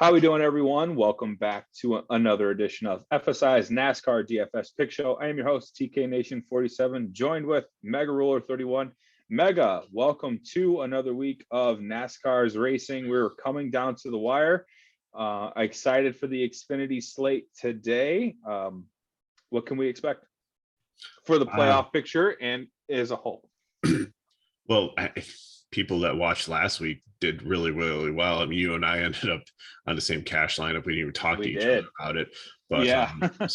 How we doing, everyone? Welcome back to another edition of FSI's NASCAR DFS Pick Show. I am your host, TK Nation 47, joined with Mega Ruler 31. Mega, welcome to another week of NASCAR's racing. We're coming down to the wire. Excited for the Xfinity slate today. What can we expect for the playoff picture and as a whole? Well, people that watched last week did really, really well. I mean, you and I ended up on the same cash lineup. We didn't even talk to each other about it. But yeah. David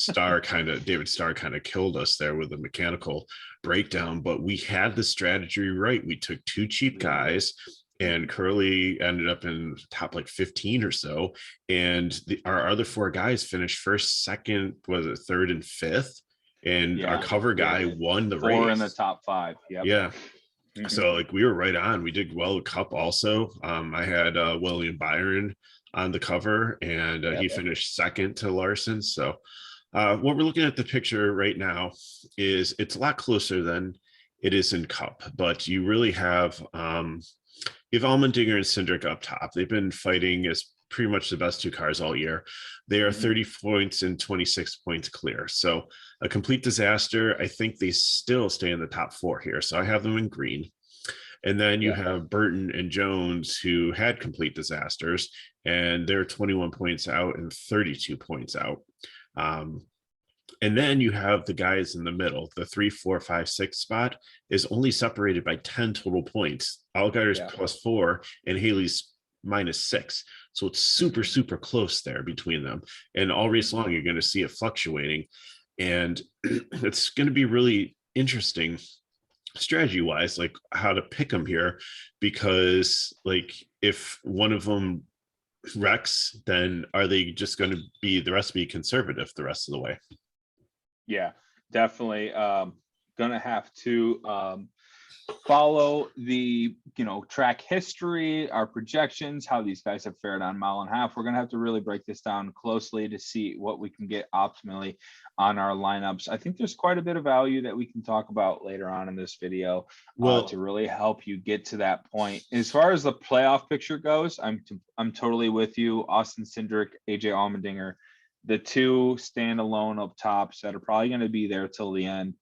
Starr kind of killed us there with a mechanical breakdown. But we had the strategy right. We took two cheap guys, and Curly ended up in top like 15 or so. And our other four guys finished first, second, third, and fifth. And our cover guy won the race. 4 in the top 5. Yep. Yeah. So like we were right on. We did well with Cup also. I had William Byron on the cover, and he finished second to Larson. So what we're looking at the picture right now is it's a lot closer than it is in Cup, but you really have Allmendinger and Cendrick up top. They've been fighting as pretty much the best two cars all year. They are 30 points and 26 points clear. So a complete disaster. I think they still stay in the top 4 here. So I have them in green. And then you have Burton and Jones, who had complete disasters, and they're 21 points out and 32 points out. And then you have the guys in the middle. The 3, 4, 5, 6 spot is only separated by 10 total points. Allgeier's +4 and Haley's -6. So it's super, super close there between them. And all race long, you're going to see it fluctuating. And it's going to be really interesting strategy wise, like how to pick them here, because like if one of them wrecks, then are they just going to be the rest be conservative the rest of the way? Yeah, definitely. Gonna have to follow the track history, our projections, how these guys have fared on mile and a half. We're gonna have to really break this down closely to see what we can get optimally on our lineups. I think there's quite a bit of value that we can talk about later on in this video to really help you get to that point. As far as the playoff picture goes, I'm totally with you. Austin Cindric, AJ Allmendinger, the two standalone up tops that are probably going to be there till the end.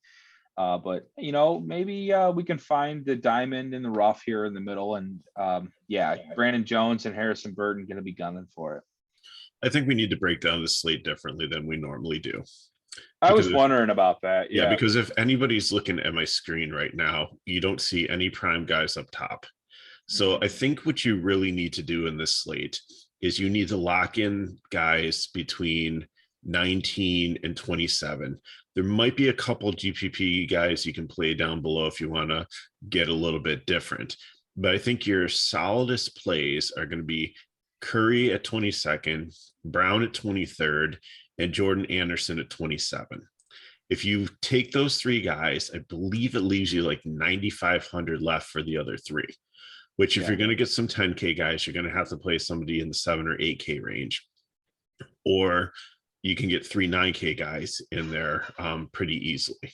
But maybe we can find the diamond in the rough here in the middle, and Brandon Jones and Harrison Burton going to be gunning for it. I think we need to break down the slate differently than we normally do. I was wondering about that. Yeah, because if anybody's looking at my screen right now, you don't see any prime guys up top. So I think what you really need to do in this slate is you need to lock in guys between 19 and 27. There might be a couple GPP guys you can play down below if you want to get a little bit different. But I think your solidest plays are going to be Curry at 22nd, Brown at 23rd, and Jordan Anderson at 27. If you take those 3 guys, I believe it leaves you like 9,500 left for the other 3, which if you're going to get some 10K guys, you're going to have to play somebody in the 7 or 8K range. Or you can get 3 9K guys in there pretty easily.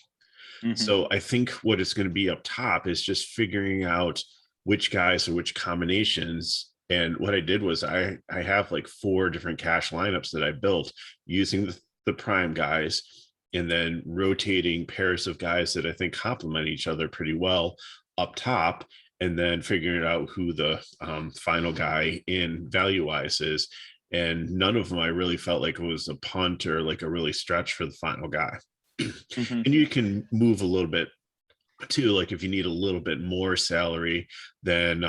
So I think what it's going to be up top is just figuring out which guys or which combinations. And what I did was I have like 4 different cash lineups that I built using the prime guys, and then rotating pairs of guys that I think complement each other pretty well up top, and then figuring out who the final guy in value-wise is. And none of them I really felt like it was a punt or like a really stretch for the final guy. And you can move a little bit too, like if you need a little bit more salary, then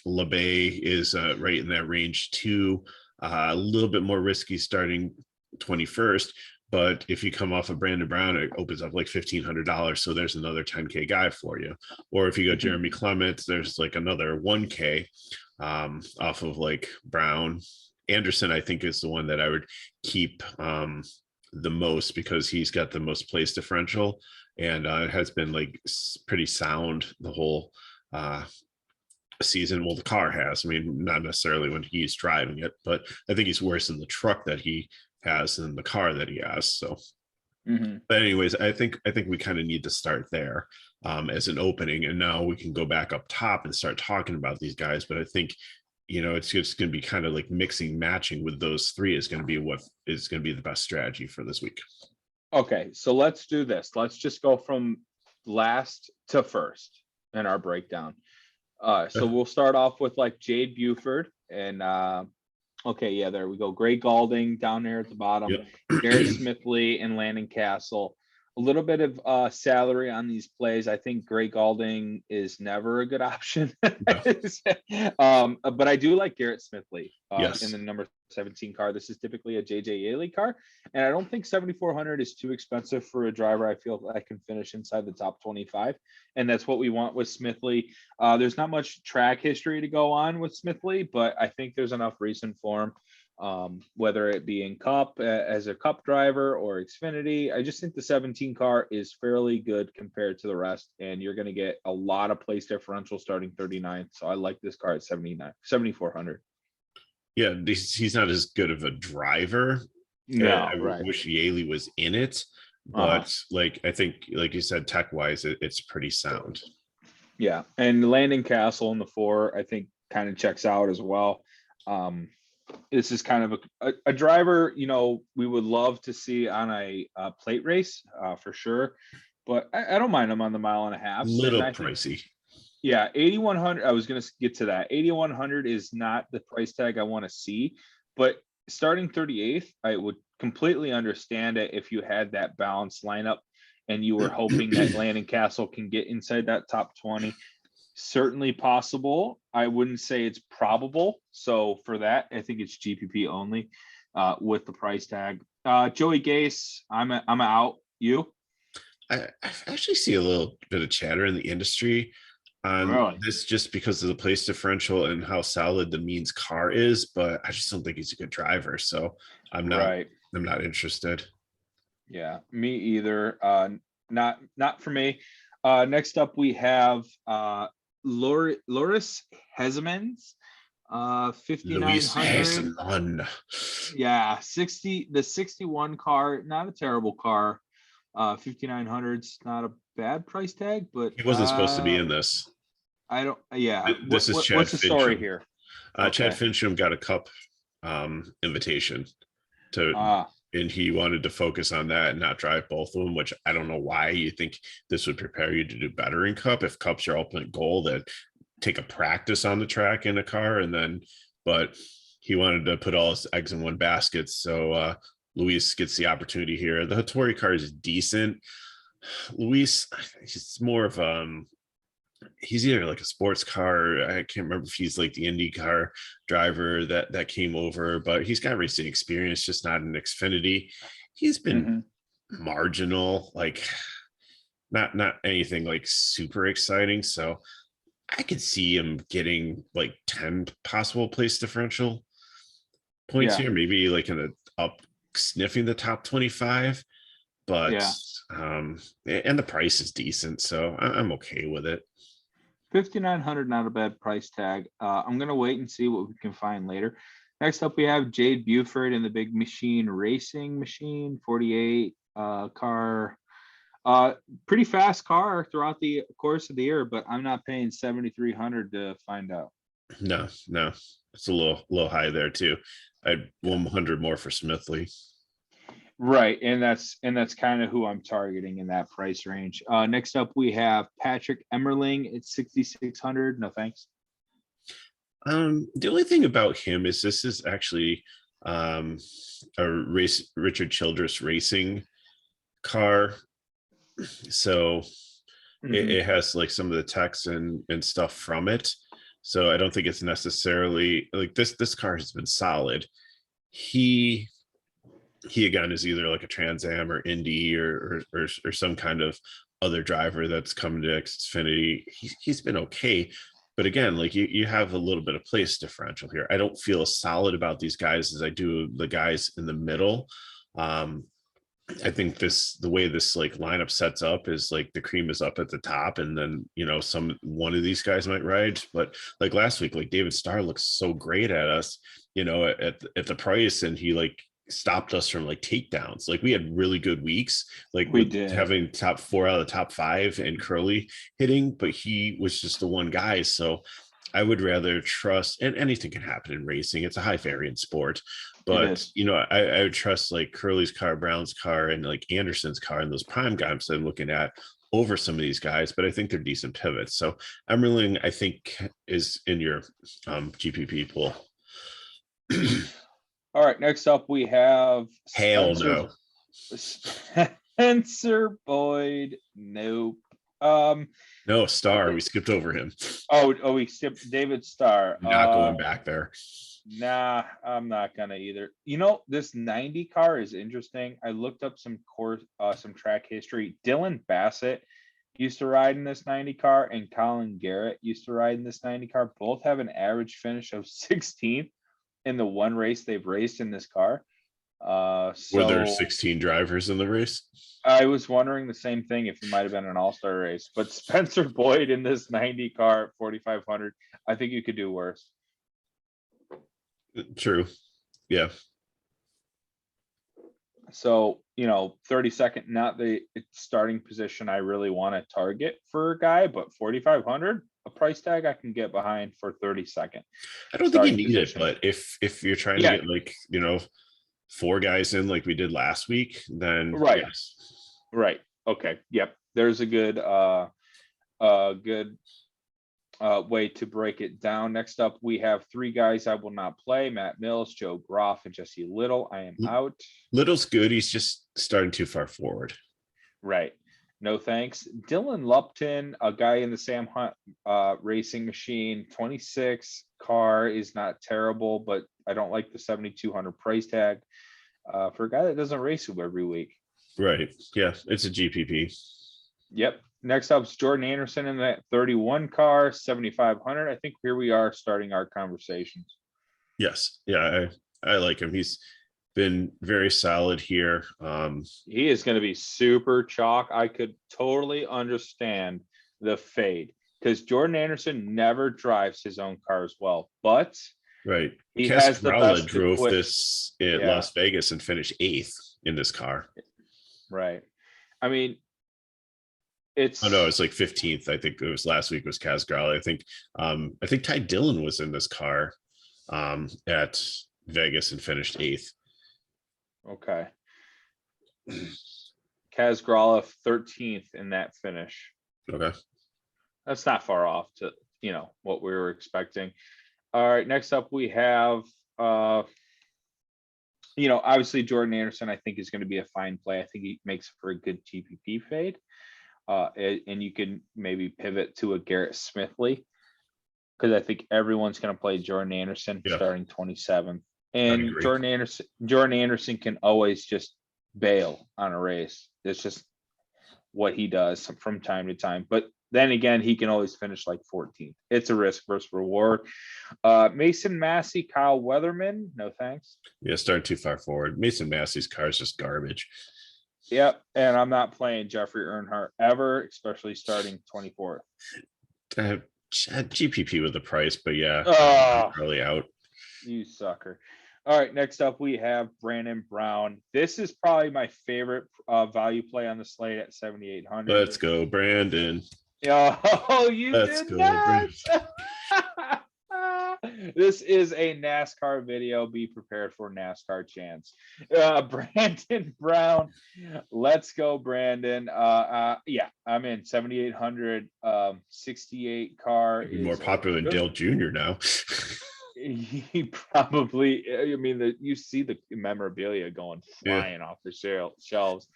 LeBay is right in that range too. A little bit more risky starting 21st. But if you come off of Brandon Brown, it opens up like $1,500. So there's another 10K guy for you. Or if you go Jeremy Clements, there's like another 1K off of like Brown. Anderson, I think, is the one that I would keep the most because he's got the most place differential, and it has been like pretty sound the whole season. Well, the car has. I mean, not necessarily when he's driving it, but I think he's worse in the truck that he has than the car that he has. So, but anyways, I think we kind of need to start there as an opening, and now we can go back up top and start talking about these guys. But I think it's just going to be kind of like mixing, matching with those three is going to be what is going to be the best strategy for this week. Okay, so let's do this. Let's just go from last to first in our breakdown. So we'll start off with like Jade Buford and okay, yeah, there we go. Gray Galding down there at the bottom. Yep. Garrett Smithley and Landon Castle. A little bit of salary on these plays. I think Gray Galding is never a good option. But I do like Garrett Smithley in the number 17 car. This is typically a JJ Yaley car. And I don't think 7,400 is too expensive for a driver. I feel I can finish inside the top 25. And that's what we want with Smithley. There's not much track history to go on with Smithley, but I think there's enough reason for him. Whether it be in Cup as a Cup driver or Xfinity. I just think the 17 car is fairly good compared to the rest, and you're going to get a lot of place differential starting 39. So I like this car at 7,400. Yeah, he's not as good of a driver. No, I wish Yaley was in it, but like I think, like you said, tech wise, it's pretty sound. Yeah, and Landon Castle in the 4, I think, kind of checks out as well. This is kind of a driver, we would love to see on a plate race for sure, but I don't mind him on the 1.5 miles. Little pricey. Yeah, 8,100. I was going to get to that. 8,100 is not the price tag I want to see, but starting 38th, I would completely understand it if you had that balanced lineup and you were hoping that Landon Castle can get inside that top 20. Certainly possible. I wouldn't say it's probable. So for that, I think it's GPP only with the price tag. Joey Gase, I'm out. You? I actually see a little bit of chatter in the industry on this just because of the place differential and how solid the Means car is, but I just don't think he's a good driver. So I'm not interested. Yeah, me either. Not for me. Next up, we have Loris Hezemans, 5,900. Yeah, 61 car, not a terrible car. 5,900's not a bad price tag, but he wasn't supposed to be in this. I don't. Yeah, this is Chad what's the Fincham. story here? Chad Fincham got a Cup invitation to. And he wanted to focus on that and not drive both of them, which I don't know why you think this would prepare you to do better in Cup. If Cup's your ultimate goal, that take a practice on the track in a car, but he wanted to put all his eggs in one basket. So Luis gets the opportunity here. The Hattori car is decent. Luis, he's more of he's either like a sports car. I can't remember if he's like the IndyCar driver that came over, but he's got racing experience, just not an Xfinity. He's been marginal, like not anything like super exciting. So I could see him getting like 10 possible place differential points here, maybe like in the up sniffing the top 25. But and the price is decent, so I'm okay with it. 5,900, not a bad price tag. I'm going to wait and see what we can find later. Next up, we have Jade Buford in the Big Machine Racing Machine 48 car. Pretty fast car throughout the course of the year, but I'm not paying 7,300 to find out. No, it's a little high there too. I'd 100 more for Smithley. Right, and that's kind of who I'm targeting in that price range. Next up, we have Patrick Emerling at 6,600. No thanks. The only thing about him is this is actually a Richard Childress racing car, so it has like some of the text and stuff from it. So I don't think it's necessarily like this car has been solid. He again is either like a Trans Am or Indy or some kind of other driver that's coming to Xfinity. He's been okay, but again, like you have a little bit of place differential here. I don't feel as solid about these guys as I do the guys in the middle. I think the way this like lineup sets up is like the cream is up at the top, and then one of these guys might ride. But like last week, like David Starr looks so great at us, at the price, and he like stopped us from like takedowns. Like we had really good weeks, like we did having top 4 out of the top 5 and Curly hitting, but he was just the one guy. So I would rather trust, and anything can happen in racing. It's a high variance sport, but I would trust like Curly's car, Brown's car, and like Anderson's car, and those prime guys that I'm looking at over some of these guys. But I think they're decent pivots. So Emerling, I think, is in your GPP pool. All right, next up we have Hell no. Spencer Boyd. Nope. No, Star. We skipped over him. We skipped David Starr. Not going back there. Nah, I'm not gonna either. You know, this 90 car is interesting. I looked up some track history. Dylan Bassett used to ride in this 90 car, and Colin Garrett used to ride in this 90 car. Both have an average finish of 16th in the one race they've raced in this car. Were there 16 drivers in the race? I was wondering the same thing if it might have been an all-star race, but Spencer Boyd in this 90 car at 4,500, I think you could do worse. True. Yeah. So, 32nd, not the starting position I really want to target for a guy, but 4,500, a price tag I can get behind for 32nd. I don't think you need it, but if you're trying to get like, 4 guys in like we did last week, then right. Yes. Right. Okay. Yep. There's a good way to break it down. Next up, we have 3 guys I will not play: Matt Mills, Joe Groff, and Jesse Little. I am out. Little's good. He's just starting too far forward. Right. No thanks. Dylan Lupton, a guy in the Sam Hunt racing machine, 26 car is not terrible, but I don't like the 7,200 price tag for a guy that doesn't race every week. Right. Yeah, it's a GPP. Yep. Next up is Jordan Anderson in that 31 car, 7,500. I think here we are starting our conversations. Yes. Yeah, I like him. He's been very solid here. He is going to be super chalk. I could totally understand the fade because Jordan Anderson never drives his own cars well, but right. He has the best drove this at Las Vegas and finished 8th in this car. Right. I mean, it's like 15th. I think it was last week was Casgrale. I think Ty Dillon was in this car at Vegas and finished 8th. Okay. Casgrale 13th in that finish. Okay. That's not far off to, what we were expecting. All right. Next up, we have, obviously Jordan Anderson, I think is going to be a fine play. I think he makes for a good GPP fade. And you can maybe pivot to a Garrett Smithley because I think everyone's going to play Jordan Anderson starting 27th. And Jordan Anderson can always just bail on a race. It's just what he does from time to time. But then again, he can always finish like 14th. It's a risk versus reward. Mason Massey, Kyle Weatherman, no thanks. Yeah, start too far forward. Mason Massey's car is just garbage. Yep, and I'm not playing Jeffrey Earnhardt ever, especially starting 24th. GPP with the price, but yeah, really out. You sucker. All right, next up we have Brandon Brown. This is probably my favorite value play on the slate at 7,800. Let's go, Brandon. Oh, Let's go, not. This is a NASCAR video. Be prepared for NASCAR chance. Brandon Brown. Let's go, Brandon. I'm in 7,800. 68 car. Is more popular than Dale Jr. now. He probably. You see the memorabilia going flying off the shelves.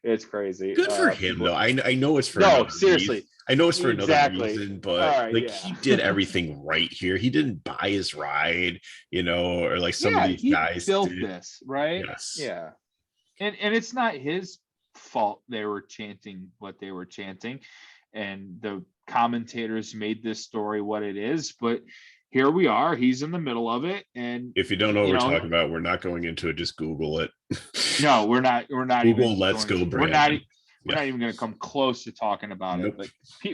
It's crazy. Good for him, though. I know it's for seriously. Reason. I know it's for another reason, but he did everything right here. He didn't buy his ride, or like some of these guys built this, right? Yes. Yeah. And it's not his fault they were chanting what they were chanting, and the commentators made this story what it is, but here we are. He's in the middle of it. And if you don't know what we're talking about, we're not going into it. Just Google it. No, we're not. We're not Google even. Let's go, Brandon. We're not even going to come close to talking about it. But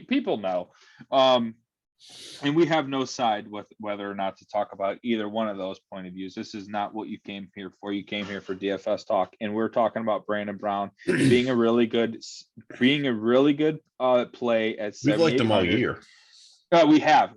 people know. And we have no side with whether or not to talk about either one of those point of views. This is not what you came here for. You came here for DFS talk, and we're talking about Brandon Brown being a really good play at 7,800. We've liked him all year. We have,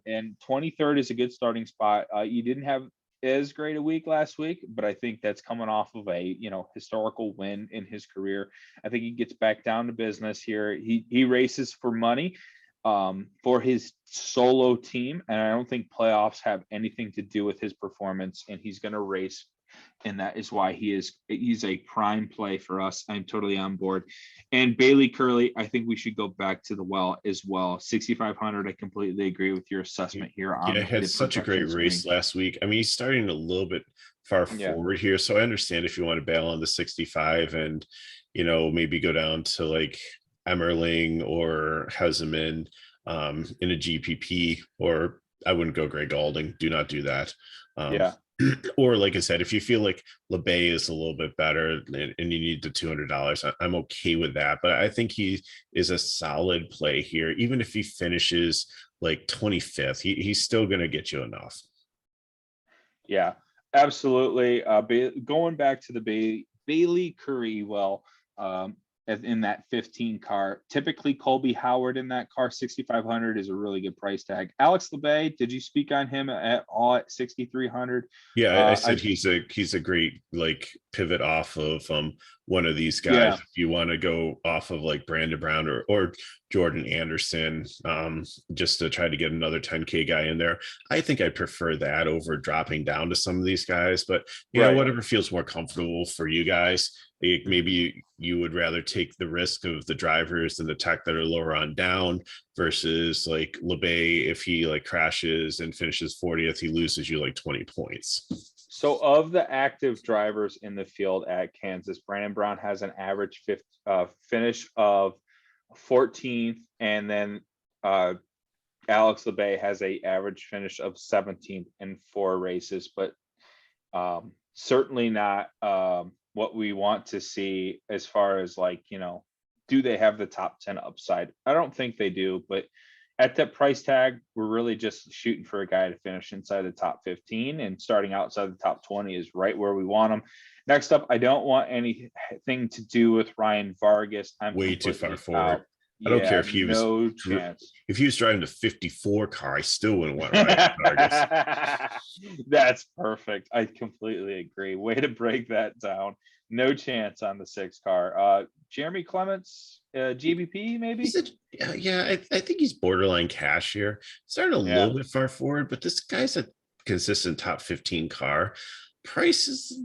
and 23rd is a good starting spot. You didn't have as great a week last week, but I think that's coming off of a historical win in his career. I think he gets back down to business here. He races for money for his solo team, and I don't think playoffs have anything to do with his performance, and he's going to race, and that is why he's a prime play for us. I'm totally on board. And Bailey Curley, I think we should go back to the well as well. 6,500. I completely agree with your assessment here on had such a great race last week. I mean, he's starting a little bit far forward here, so I understand if you want to bail on the 65 and maybe go down to like Emerling or Heseman in a GPP, or I wouldn't go Greg Alding. Do not do that. Or like I said, if you feel like LeBay is a little bit better and you need the $200, I'm okay with that. But I think he is a solid play here. Even if he finishes like 25th, he's still going to get you enough. Yeah, absolutely. Going back to the Bailey Curry, in that 15 car, typically Colby Howard in that car, 6,500 is a really good price tag. Alex LeBay, did you speak on him at all at 6,300? Yeah, I said he's a great like pivot off of one of these guys. Yeah. If you want to go off of like Brandon Brown or Jordan Anderson, just to try to get another 10K guy in there, I think I prefer that over dropping down to some of these guys. But whatever feels more comfortable for you guys. Maybe you would rather take the risk of the drivers and the tech that are lower on down versus like LeBay. If he like crashes and finishes 40th, he loses you like 20 points. So of the active drivers in the field at Kansas, Brandon Brown has an average finish of 14th, and then Alex LeBay has a average finish of 17th in 4 races, but certainly not what we want to see as far as like, do they have the top 10 upside? I don't think they do, but at that price tag, we're really just shooting for a guy to finish inside the top 15, and starting outside the top 20 is right where we want him. Next up, I don't want anything to do with Ryan Vargas. I'm way too far forward. I don't care if he was chance. If he was driving the 54 car, I still wouldn't want Ryan Vargas. That's perfect. I completely agree. Way to break that down. No chance on the 6 car. Jeremy Clements, GBP maybe? I think he's borderline cash here. Starting a little bit far forward, but this guy's a consistent top 15 car. Price is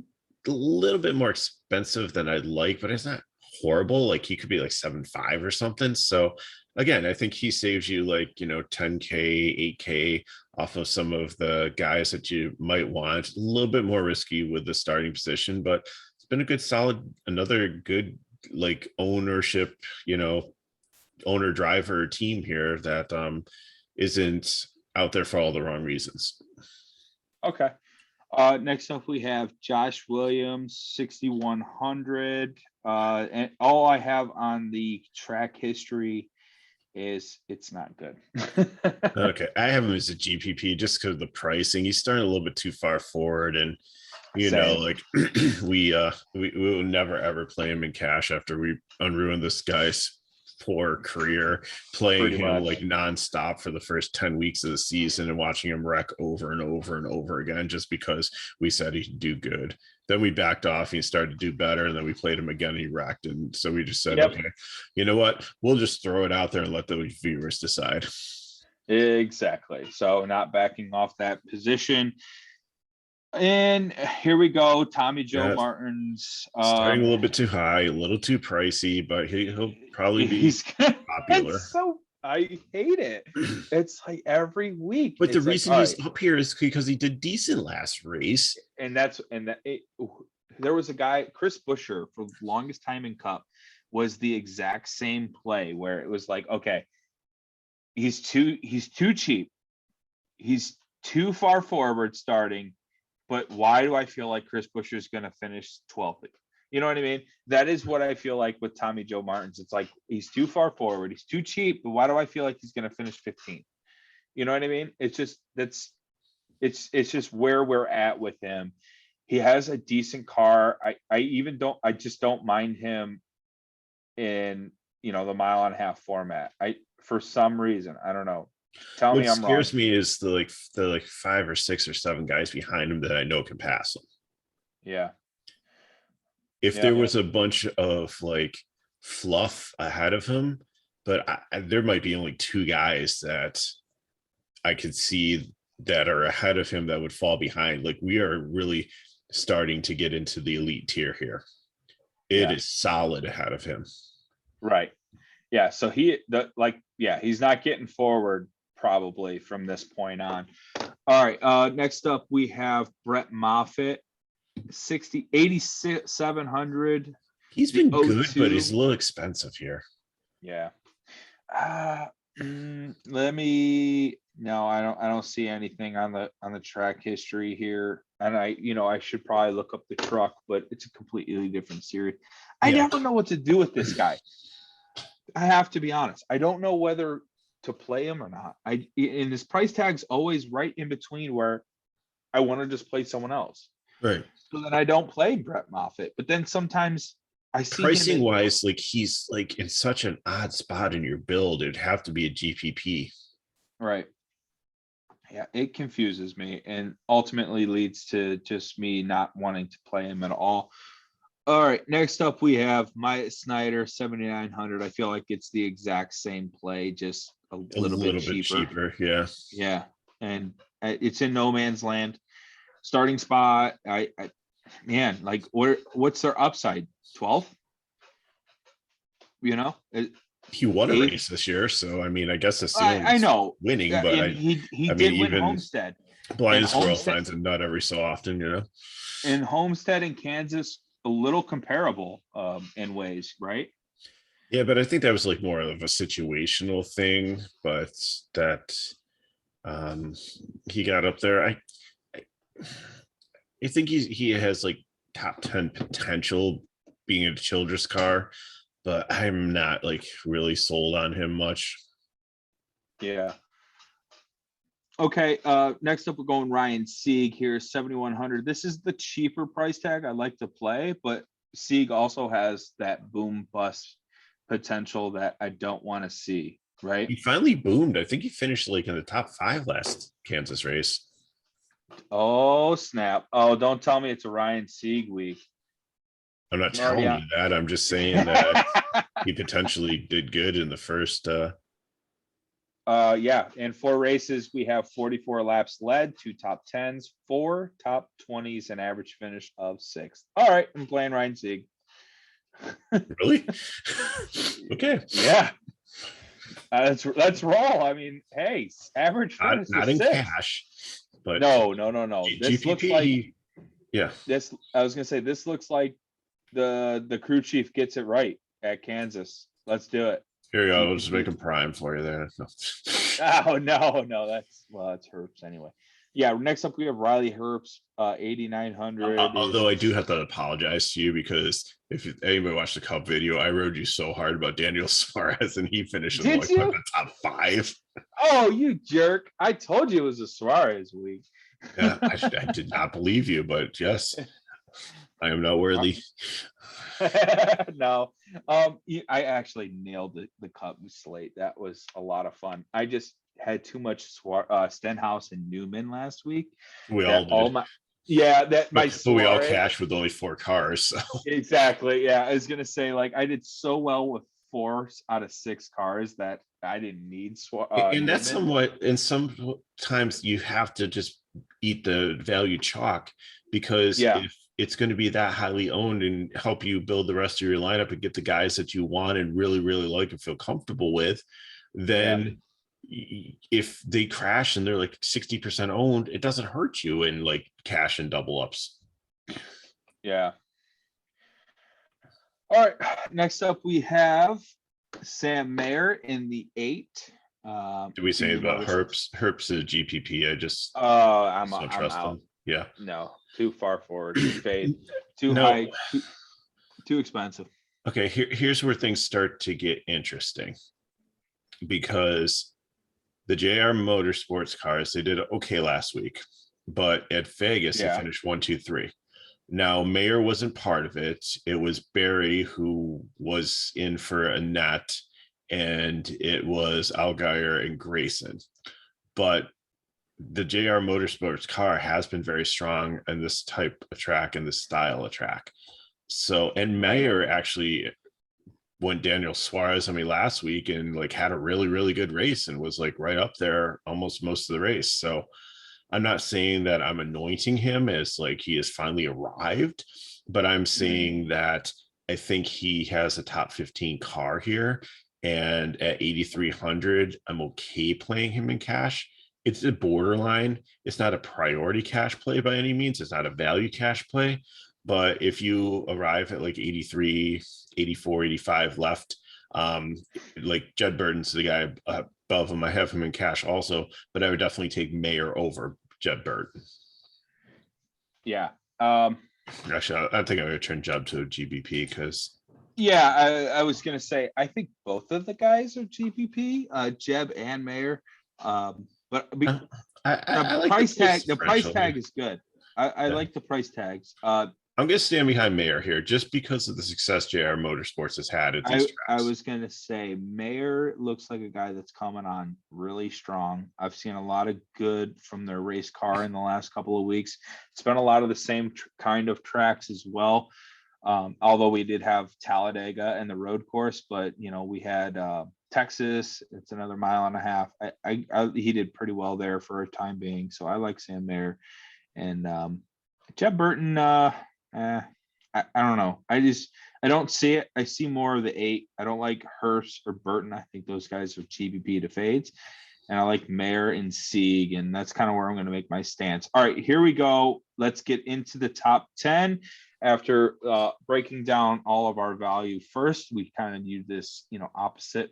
a little bit more expensive than I'd like, but it's not horrible. Like he could be like 7.5 or something. So again, I think he saves you like 10K, 8K off of some of the guys that you might want. A little bit more risky with the starting position, but it's been a good solid, another good like ownership, owner driver team here that isn't out there for all the wrong reasons. Okay. Next up, we have Josh Williams, 6,100. And all I have on the track history is it's not good. Okay. I have him as a GPP just because of the pricing. He's starting a little bit too far forward. And, like we will never, ever play him in cash after we unruin this guy's poor career, playing him like nonstop for the first 10 weeks of the season and watching him wreck over and over and over again just because we said he'd do good. Then we backed off and he started to do better, and then we played him again and he wrecked. And so we just said, okay, you know what? We'll just throw it out there and let the viewers decide. Exactly. So not backing off that position. And here we go. Tommy Joe Martin's starting a little bit too high, a little too pricey, but he'll probably be popular. I hate it. It's like every week. But the reason he's up here is because he did decent last race. And there was a guy, Chris Buescher, for the longest time in Cup, was the exact same play where it was like, okay, he's too cheap. He's too far forward starting. But why do I feel like Chris Buescher is going to finish 12th? You know what I mean? That is what I feel like with Tommy Joe Martins. It's like he's too far forward. He's too cheap. But why do I feel like he's going to finish 15th? You know what I mean? It's just it's just where we're at with him. He has a decent car. I just don't mind him in the 1.5 mile format. For some reason, I don't know. Tell What me I'm wrong. scares me is the like 5 or 6 or 7 guys behind him that I know can pass him. Yeah. If Yeah. there was a bunch of like fluff ahead of him, but there might be only 2 guys that I could see that are ahead of him that would fall behind. Like we are really starting to get into the elite tier here. It Yeah. is solid ahead of him. Right. Yeah. So he's not getting forward probably from this point on. All right. Next up, we have Brett Moffatt, 8,700. He's been good, but 02. he's a little expensive here. Yeah. Let me. No, I don't see anything on the track history here, and I should probably look up the truck, but it's a completely different series. I never know what to do with this guy. I have to be honest. I don't know whether to play him or not. And his price tag's always right in between where I want to just play someone else. Right. So then I don't play Brett Moffatt. But then sometimes I see pricing wise, like he's like in such an odd spot in your build. It'd have to be a GPP. Right. Yeah, it confuses me and ultimately leads to just me not wanting to play him at all. All right, next up we have Myatt Snyder, 7,900. I feel like it's the exact same play, just a little bit cheaper. Yeah. Yeah, and it's in no man's land. Starting spot, man, like what's their upside? 12? He won a 8? race this year, so I mean, I guess the I know winning, yeah, but and he I did mean, win even Homestead. Blind Squirrel finds a nut every so often, And Homestead and Kansas, a little comparable in ways, right? Yeah, but I think that was like more of a situational thing, but that he got up there. I think he has like top 10 potential being a Childress car, but I'm not like really sold on him much. Yeah. Okay. Next up, we're going Ryan Sieg here, 7,100. This is the cheaper price tag I like to play, but Sieg also has that boom bust potential that I don't want to see. Right. He finally boomed. I think he finished like in the top 5 last Kansas race. Oh, snap. Oh, don't tell me it's a Ryan Sieg week. I'm not telling you that. I'm just saying that he potentially did good in the first. Yeah, and 4 races, we have 44 laps led, 2 top 10s, 4 top 20s, an average finish of 6th. All right, I'm playing Ryan Sieg. Really? Okay. Yeah. Let's roll. I mean, hey, average finish not in 6th. cash, but no. This GPP, looks like yeah. This I was gonna say this looks like the crew chief gets it right at Kansas. Let's do it. Here you go. I'll just make him prime for you there. No. Oh no, that's Herbst anyway. Yeah, next up we have Riley Herbst, 8,900. Although I do have to apologize to you because if anybody watched the Cup video, I rode you so hard about Daniel Suarez and he finished in like the top 5. Oh, you jerk. I told you it was a Suarez week. Yeah, I did not believe you, but yes, I am not worthy. No, I actually nailed the Cup slate. That was a lot of fun. I just had too much Stenhouse and Newman last week. We all did. But we all cashed with only 4 cars. So. Exactly. Yeah, I was gonna say like I did so well with 4 out of 6 cars that I didn't need. And that's somewhat. And sometimes you have to just eat the value chalk because if it's going to be that highly owned and help you build the rest of your lineup and get the guys that you want and really, really like and feel comfortable with, then if they crash and they're like 60% owned, it doesn't hurt you in like cash and double ups. Yeah. All right. Next up, we have Sam Mayer in the 8. Did we say about Herbst? Herbst is GPP. I just I'm trust out. him. Yeah. No, too far forward. Fade. Too high. Too expensive. Okay, here's where things start to get interesting because the JR Motorsports cars, they did okay last week, but at Vegas they finished 1, 2, 3. Now Mayer wasn't part of it. It was Barry who was in for a net, and it was Allgeier and Gregson. But the JR Motorsports car has been very strong in this type of track and this style of track. So, and Mayer actually went Daniel Suarez, last week and like had a really, really good race and was like right up there almost most of the race. So I'm not saying that I'm anointing him as like he has finally arrived, but I'm saying that I think he has a top 15 car here. And at 8,300, I'm okay playing him in cash. It's a borderline. It's not a priority cash play by any means. It's not a value cash play. But if you arrive at like 83, 84, 85 left, like Jed Burton's the guy above him. I have him in cash also, but I would definitely take Mayer over Jed Burton. Yeah. Actually, I think I'm going to turn Jeb to GBP because. Yeah, I was going to say, I think both of the guys are GBP, Jeb and Mayer. But the like price tag is good. I like the price tags. I'm going to stand behind Mayer here just because of the success JR Motorsports has had at these tracks. I was going to say Mayer looks like a guy that's coming on really strong. I've seen a lot of good from their race car in the last couple of weeks. It's been a lot of the same kind of tracks as well. Although we did have Talladega and the road course, but we had Texas. It's another mile and a half. He did pretty well there for a time being. So I like Sam Mayer and Jeb Burton. I don't know. I don't see it. I see more of the 8. I don't like Hurst or Burton. I think those guys are GBP to fades. And I like Mayer and Sieg, and that's kind of where I'm going to make my stance. All right, here we go. Let's get into the top 10. After breaking down all of our value first, we kind of use this, opposite.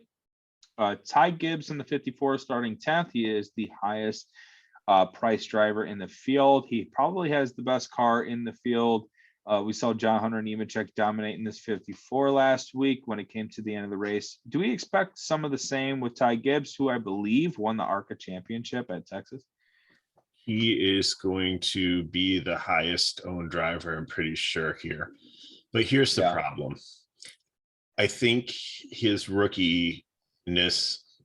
Ty Gibbs in the 54 starting 10th. He is the highest price driver in the field. He probably has the best car in the field. We saw John Hunter Nemechek dominate in this 54 last week when it came to the end of the race. Do we expect some of the same with Ty Gibbs, who I believe won the ARCA championship at Texas? He is going to be the highest owned driver, I'm pretty sure here. But here's the problem. I think his rookiness,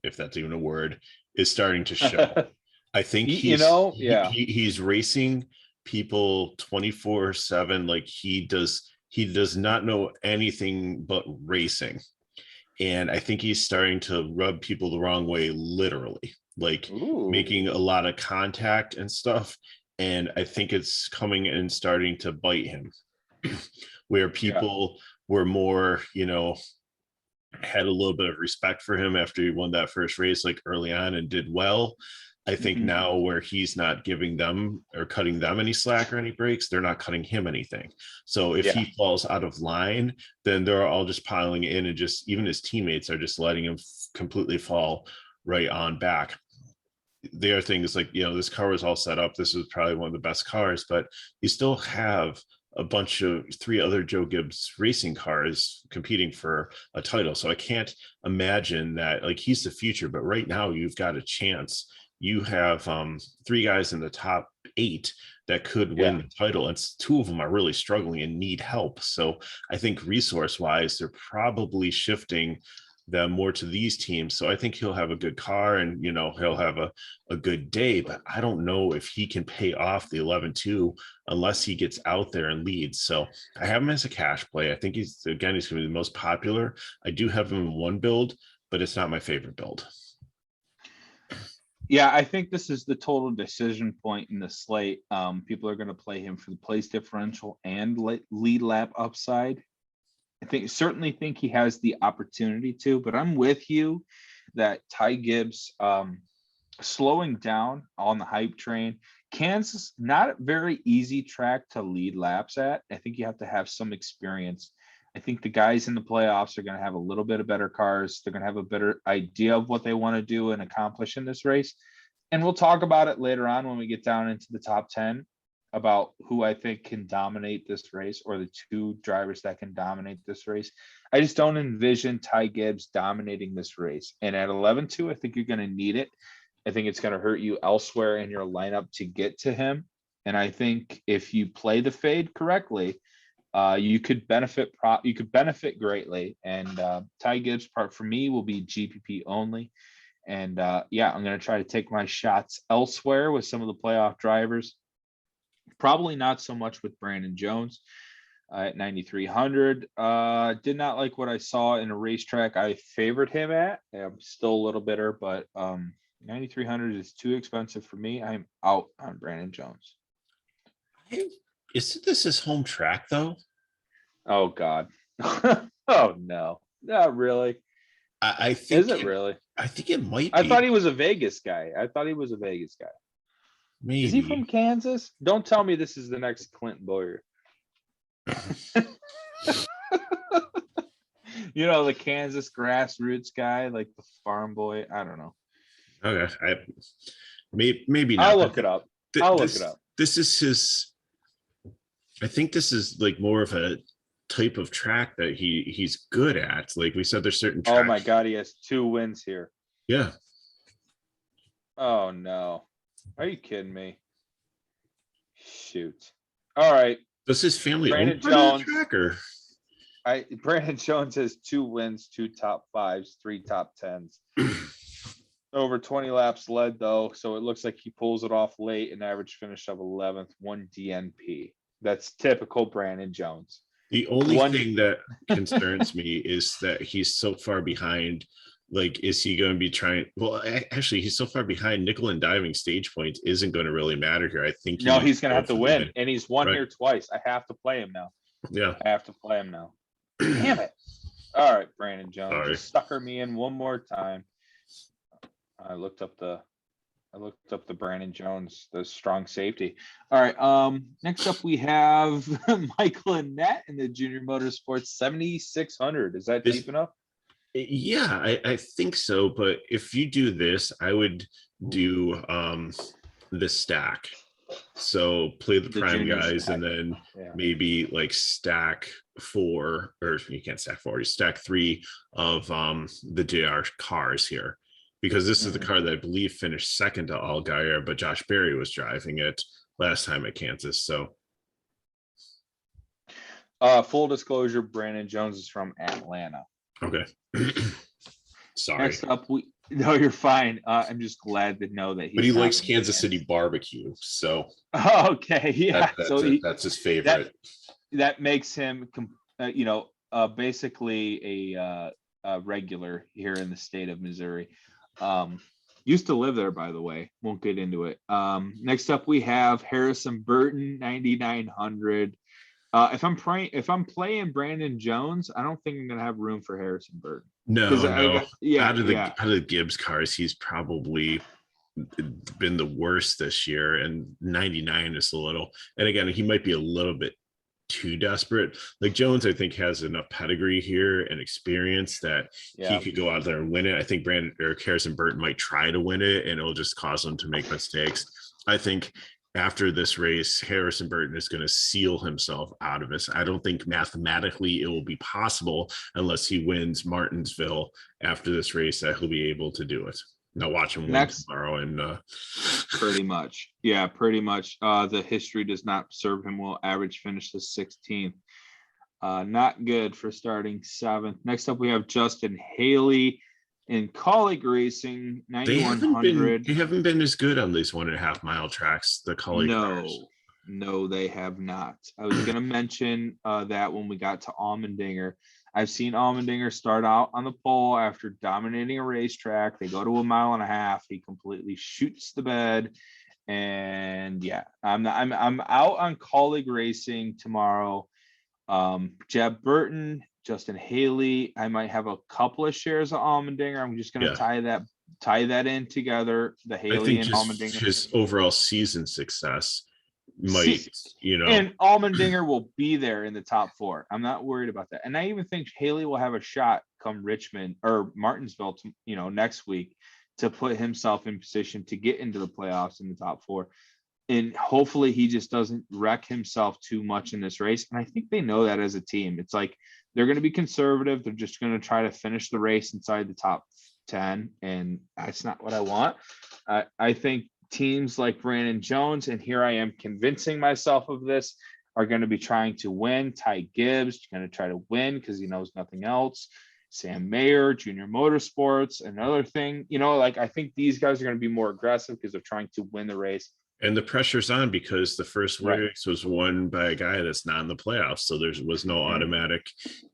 if that's even a word, is starting to show. I think he's racing people 24/7 like he does not know anything but racing, and I think he's starting to rub people the wrong way, literally, like making a lot of contact and stuff, and I think it's coming and starting to bite him where people were more had a little bit of respect for him after he won that first race like early on and did well. I think now where he's not giving them or cutting them any slack or any breaks, they're not cutting him anything. So if he falls out of line, then they're all just piling in, and just even his teammates are just letting him completely fall right on back. The other thing is like, this car was all set up. This was probably one of the best cars, but you still have a bunch of 3 other Joe Gibbs racing cars competing for a title. So I can't imagine that like he's the future, but right now you've got a chance. You have 3 guys in the top 8 that could win the title, and 2 of them are really struggling and need help. So I think resource wise, they're probably shifting them more to these teams. So I think he'll have a good car and, he'll have a good day, but I don't know if he can pay off the 11-2 unless he gets out there and leads. So I have him as a cash play. I think he's going to be the most popular. I do have him in one build, but it's not my favorite build. Yeah, I think this is the total decision point in the slate. People are going to play him for the place differential and lead lap upside. Certainly think he has the opportunity to, but I'm with you that Ty Gibbs slowing down on the hype train. Kansas, not a very easy track to lead laps at. I think you have to have some experience. I think the guys in the playoffs are going to have a little bit of better cars. They're going to have a better idea of what they want to do and accomplish in this race. And we'll talk about it later on when we get down into the top 10 about who I think can dominate this race, or the 2 drivers that can dominate this race. I just don't envision Ty Gibbs dominating this race. And at 11-2, I think you're going to need it. I think it's going to hurt you elsewhere in your lineup to get to him. And I think if you play the fade correctly, you could benefit greatly. And Ty Gibbs part for me will be GPP only. And yeah, I'm going to try to take my shots elsewhere with some of the playoff drivers. Probably not so much with Brandon Jones at 9,300. Did not like what I saw in a racetrack I favored him at. I'm still a little bitter, but 9,300 is too expensive for me. I'm out on Brandon Jones. Isn't this his home track though? Oh God. Oh no, not really. I think Is it really? I think it might be. I thought he was a Vegas guy. Maybe. Is he from Kansas? Don't tell me this is the next Clinton Boyer. You know, the Kansas grassroots guy, like the farm boy. I don't know. Okay, maybe not. I'll look it up. This is his. I think this is like more of a type of track that he's good at. Like we said, there's certain tracks. Oh my God, he has 2 wins here. Yeah. Oh no. Are you kidding me? Shoot. All right. Does his family Brandon own Jones, the track or? Brandon Jones has 2 wins, 2 top 5s, 3 top 10s. Over 20 laps led though, so it looks like he pulls it off late. An average finish of 11th, 1 DNP. That's typical Brandon Jones. The only thing that concerns me is that he's so far behind. Like, is he going to be trying? Well, actually, he's so far behind. Nickel and diving stage points isn't going to really matter here. I think. No, he's going to have to win, and he's won here twice. I have to play him now. Yeah, I have to play him now. Damn it! All right, Brandon Jones, just sucker me in one more time. I looked up the Brandon Jones, the strong safety. All right. Next up we have Michael Annett in the Junior Motorsports 7,600. Is that cheap enough? Yeah, I think so. But if you do this, I would do the stack. So play the prime guys stack. And then maybe like stack 4, or you can't stack 4, you stack 3 of the JR cars here. Because this is the car that I believe finished second to Allgeier, but Josh Berry was driving it last time at Kansas. So, full disclosure, Brandon Jones is from Atlanta. Okay. Sorry. Next up, no, you're fine. I'm just glad to know that he likes Kansas City barbecue. So, okay, yeah. That's his favorite. That makes him, basically a regular here in the state of Missouri. Used to live there, by the way. Won't get into it. Next up we have Harrison Burton, 9,900. If I'm playing Brandon Jones, I don't think I'm gonna have room for Harrison Burton. No. Out of the Gibbs cars, he's probably been the worst this year, and 99 is a little. And again, he might be a little bit too desperate. Like Jones, I think, has enough pedigree here and experience that he could go out there and win it. I think Harrison Burton might try to win it, and it'll just cause him to make mistakes. I think after this race, Harrison Burton is going to seal himself out of this. I don't think mathematically it will be possible unless he wins Martinsville after this race that he'll be able to do it. Now watch him win tomorrow. And pretty much. Yeah, pretty much. The history does not serve him well. Average finish the 16th. Not good for starting 7th. Next up, we have Justin Haley in Colleague Racing, 9,100. They haven't been as good on these 1.5 mile tracks, the Colleague cars. No, they have not. I was going to mention that when we got to Allmendinger. I've seen Allmendinger start out on the pole after dominating a racetrack. They go to 1.5 miles. He completely shoots the bed. And yeah, I'm out on Colleague Racing tomorrow. Jeb Burton, Justin Haley. I might have a couple of shares of Allmendinger. I'm just going to tie that in together. The Haley and Allmendinger. His overall season success might, and Allmendinger will be there in the top 4. I'm not worried about that. And I even think Haley will have a shot come Richmond or Martinsville, next week, to put himself in position to get into the playoffs in the top 4. And hopefully he just doesn't wreck himself too much in this race. And I think they know that as a team. It's like they're going to be conservative. They're just going to try to finish the race inside the top 10. And that's not what I want. I think teams like Brandon Jones, and here I am convincing myself of this. are going to be trying to win. Ty Gibbs going to try to win because he knows nothing else. Sam Mayer, Junior Motorsports, another thing. Like I think these guys are going to be more aggressive because they're trying to win the race. And the pressure's on because the first Right. race was won by a guy that's not in the playoffs. So there was no automatic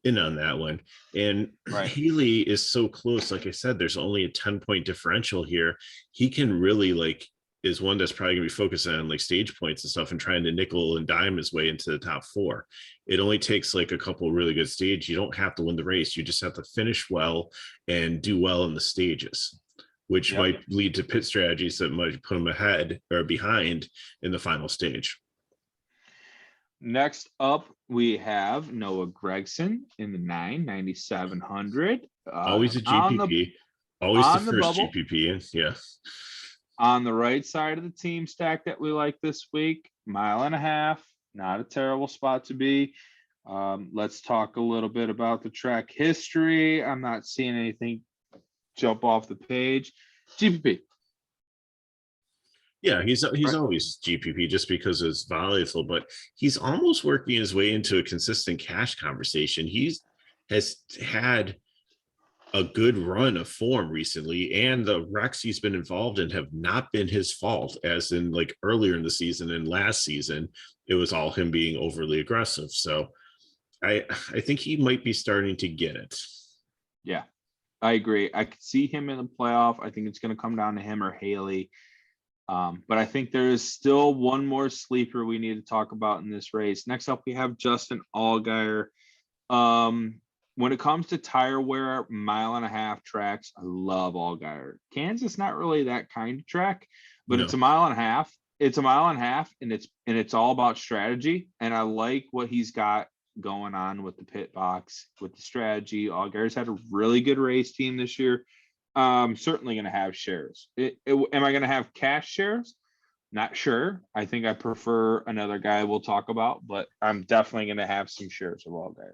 in on that one. And Haley is so close. Like I said, there's only a 10-point differential here. He can really is one that's probably gonna be focusing on like stage points and stuff and trying to nickel and dime his way into the top 4. It only takes like a couple really good stages. You don't have to win the race. You just have to finish well and do well in the stages, which might lead to pit strategies that might put them ahead or behind in the final stage. Next up, we have Noah Gregson in the 9,700. Always a GPP. Always the first bubble. GPP. Yeah. On the right side of the team stack that we like this week, 1.5 miles. Not a terrible spot to be. Let's talk a little bit about the track history. I'm not seeing anything jump off the page. GPP. Yeah, he's always GPP just because it's volatile, but he's almost working his way into a consistent cash conversation. Has had a good run of form recently, and the wrecks he's been involved in have not been his fault, as in like earlier in the season and last season, it was all him being overly aggressive. So I think he might be starting to get it. Yeah, I agree. I could see him in the playoff. I think it's going to come down to him or Haley. But I think there is still one more sleeper we need to talk about in this race. Next up, we have Justin Allgeier. When it comes to tire wear, 1.5 mile tracks, I love Allgeier. Kansas, not really that kind of track, but It's 1.5 miles. It's 1.5 miles, and it's all about strategy. And I like what he's got going on with the pit box, with the strategy. Allgeier's had a really good race team this year. Certainly going to have shares. Am I going to have cash shares? Not sure. I think I prefer another guy we'll talk about, but I'm definitely going to have some shares of Allgeier.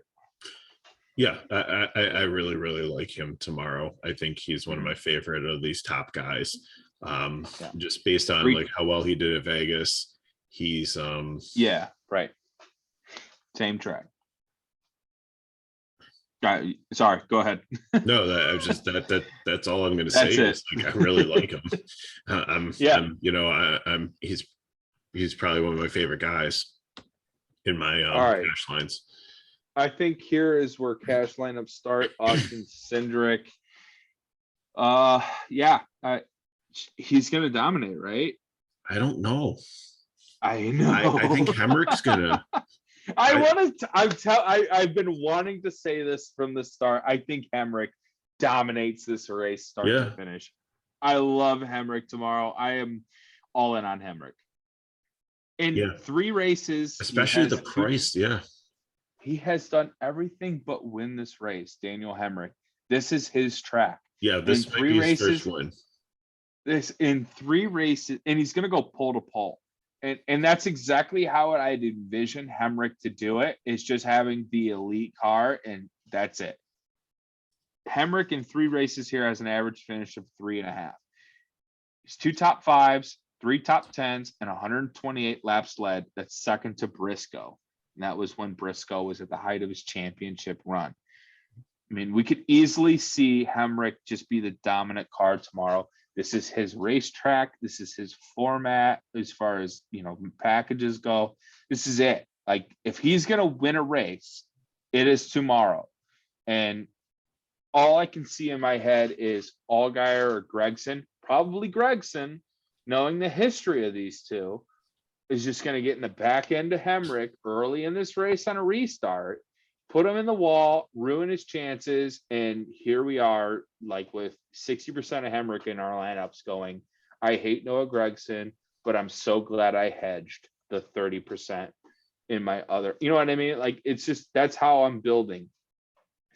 Yeah, I really, really like him tomorrow. I think he's one of my favorite of these top guys. Just based on like how well he did at Vegas. He's yeah, right. Same track. Sorry, go ahead. No, that's all I'm going to say. Is like, I really like him. He's probably one of my favorite guys in my cash lines. I think here is where cash lineups start. Austin Cendrick. He's going to dominate, right? I don't know. I know. I think Hemrick's gonna. I've been wanting to say this from the start. I think Hemrick dominates this race, start to finish. I love Hemrick tomorrow. I am all in on Hemrick. In 3 races, especially the price. He has done everything but win this race. Daniel Hemrick. This is his track. Yeah, this might be his first win. In 3 races, and he's going to go pole to pole. And that's exactly how I'd envision Hemrick to do it, is just having the elite car, and that's it. Hemrick in 3 races here has an average finish of 3.5. He's 2 top 5s, 3 top 10s, and 128 laps led. That's second to Briscoe. And that was when Briscoe was at the height of his championship run. I mean, we could easily see Hemrick just be the dominant car tomorrow. This is his racetrack. This is his format as far as, packages go. This is it. Like, if he's going to win a race, it is tomorrow. And all I can see in my head is Allgeier or Gregson, probably Gregson, knowing the history of these two, is just going to get in the back end of Hemrick early in this race on a restart, put him in the wall, ruin his chances, and here we are, like with 60% of Hemrick in our lineups going, I hate Noah Gregson, but I'm so glad I hedged the 30% in my other, you know what I mean? Like, it's just, that's how I'm building.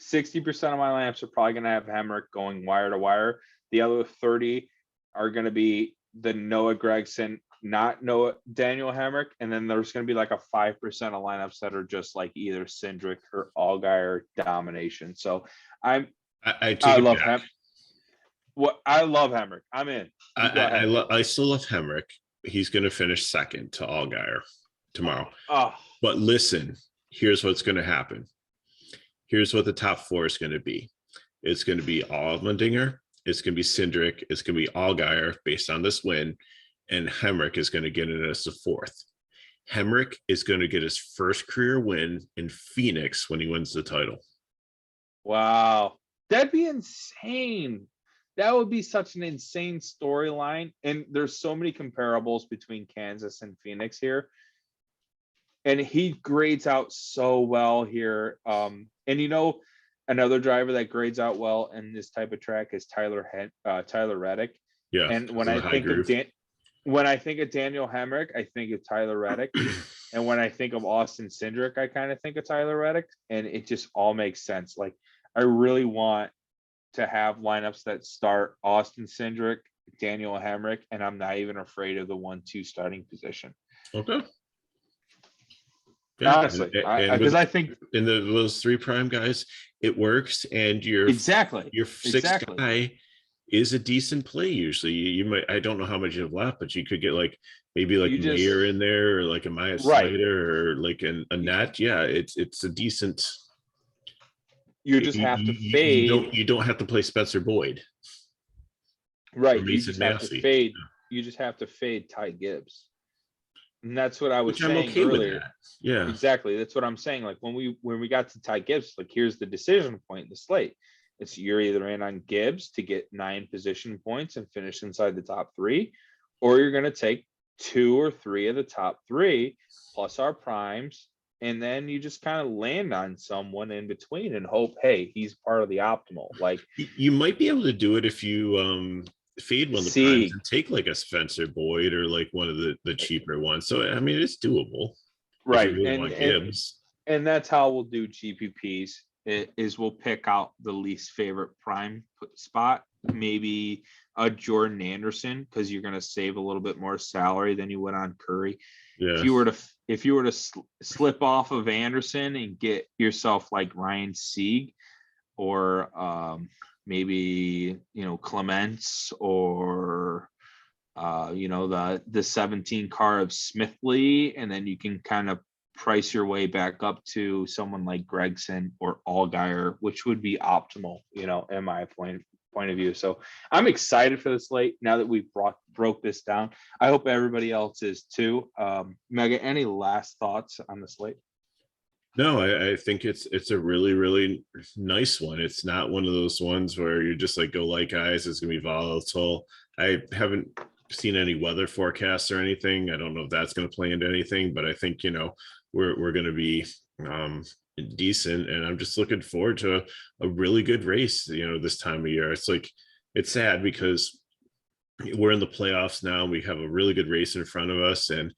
60% of my lineups are probably going to have Hemrick going wire to wire. The other 30 are going to be the Noah Gregson, not Daniel Hemrick, and then there's going to be like a 5% of lineups that are just like either Cendrick or Allgeier domination. So I love Hemrick. I love Hemrick. I'm in. I still love Hemrick. He's going to finish second to Allgeier. tomorrow. Oh, But listen, here's what's going to happen. Here's what the top 4 is going to be. It's going to be Allmendinger. It's going to be Cendrick. It's going to be Allgeier based on this win. And Hemrick is going to get it as the 4th. Hemrick is going to get his first career win in Phoenix when he wins the title. wow. That'd be insane. That would be such an insane storyline. And there's so many comparables between Kansas and Phoenix here. And he grades out so well here. And another driver that grades out well in this type of track is Tyler Reddick. Yeah. And when I think of Daniel Hemrick, I think of Tyler Reddick. And when I think of Austin Cindric, I kind of think of Tyler Reddick. And it just all makes sense. Like, I really want to have lineups that start Austin Cindric, Daniel Hemrick, and I'm not even afraid of the 1-2 starting position. Okay. Yeah. Honestly, because I think in those 3 prime guys, it works, and your 6th guy is a decent play. Usually, you might. I don't know how much you have left, but you could get maybe Mayer in there, or like a Maya Slater, or like a net. Yeah, it's a decent. You just have to fade. You don't have to play Spencer Boyd. Right. You just have to fade. You just have to fade Ty Gibbs. And that's what I was saying okay earlier. with that. Yeah, exactly. That's what I'm saying. Like when we got to Ty Gibbs, like here's the decision point in the slate. It's you're either in on Gibbs to get 9 position points and finish inside the top 3, or you're going to take 2 or 3 of the top 3 plus our primes. And then you just kind of land on someone in between and hope, hey, he's part of the optimal. Like you might be able to do it if you fade one of the primes and take like a Spencer Boyd or like one of the cheaper ones. So I mean, it's doable, right? Really and that's how we'll do GPPs. Is we'll pick out the least favorite prime spot, maybe a Jordan Anderson, because you're going to save a little bit more salary than you would on Curry. Yeah. If you were to slip off of Anderson and get yourself like Ryan Sieg, or maybe Clements, or the 17 car of Smithley, and then you can kind of price your way back up to someone like Gregson or Allgeier, which would be optimal, in my point of view. So I'm excited for the slate now that we've broke this down. I hope everybody else is too. Mega, any last thoughts on the slate? No, I think it's a really, really nice one. It's not one of those ones where you're just like, go like guys, it's gonna be volatile. I haven't seen any weather forecasts or anything. I don't know if that's going to play into anything, but I think we're going to be decent, and I'm just looking forward to a really good race. This time of year, it's sad because we're in the playoffs now. We have a really good race in front of us, and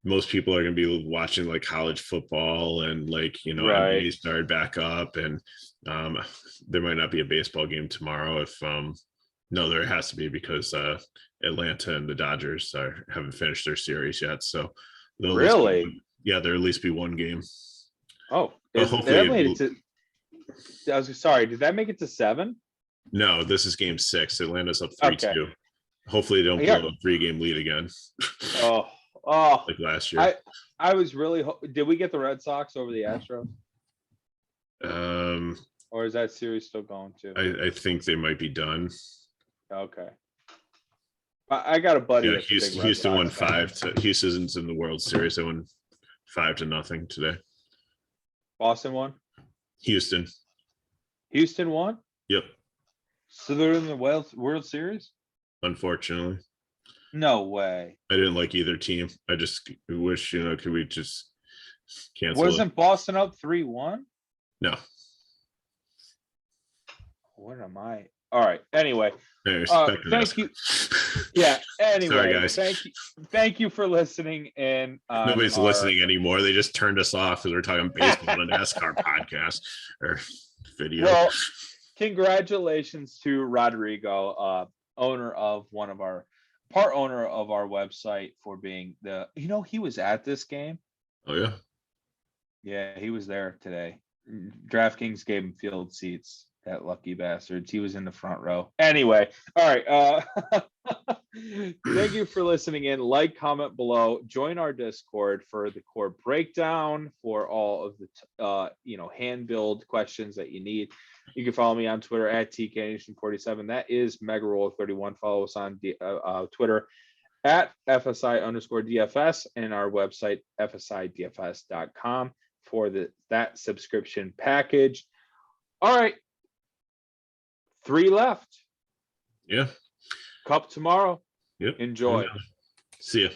most people are going to be watching like college football and right. NBA started back up, and there might not be a baseball game tomorrow. If no, there has to be, because Atlanta and the Dodgers haven't finished their series yet. So really, there'll at least be one game. Oh, hopefully I was sorry. Did that make it to 7? No, this is game 6. Atlanta's up 3-2. Hopefully they don't blow a 3-game lead again. Oh, like last year. I was really. Did we get the Red Sox over the Astros? Or is that series still going too? I think they might be done. Okay. I got a buddy. Yeah, Houston won 5. Houston's in the World Series. They won 5-0 today. Boston won. Houston won. Yep. So they're in the World Series. Unfortunately. No way. I didn't like either team. I just wish could we just cancel? Wasn't Boston up 3-1? No. What am I? All right. Anyway, thank you. Yeah. Anyway, sorry guys. Thank you for listening. And nobody's listening anymore. They just turned us off because we're talking baseball on a NASCAR podcast or video. Well, congratulations to Rodrigo, owner of part owner of our website, for being he was at this game. Oh yeah. Yeah, he was there today. DraftKings gave him field seats. That lucky bastards. He was in the front row. Anyway, all right. Thank you for listening in. Like, comment below. Join our Discord for the core breakdown, for all of the hand build questions that you need. You can follow me on Twitter at TKNation47. That is MegaRoll31. Follow us on Twitter at FSI_DFS and our website FSIDFS.com for that subscription package. All right. 3 left. Yeah. Cup tomorrow. Yep. Enjoy. See ya.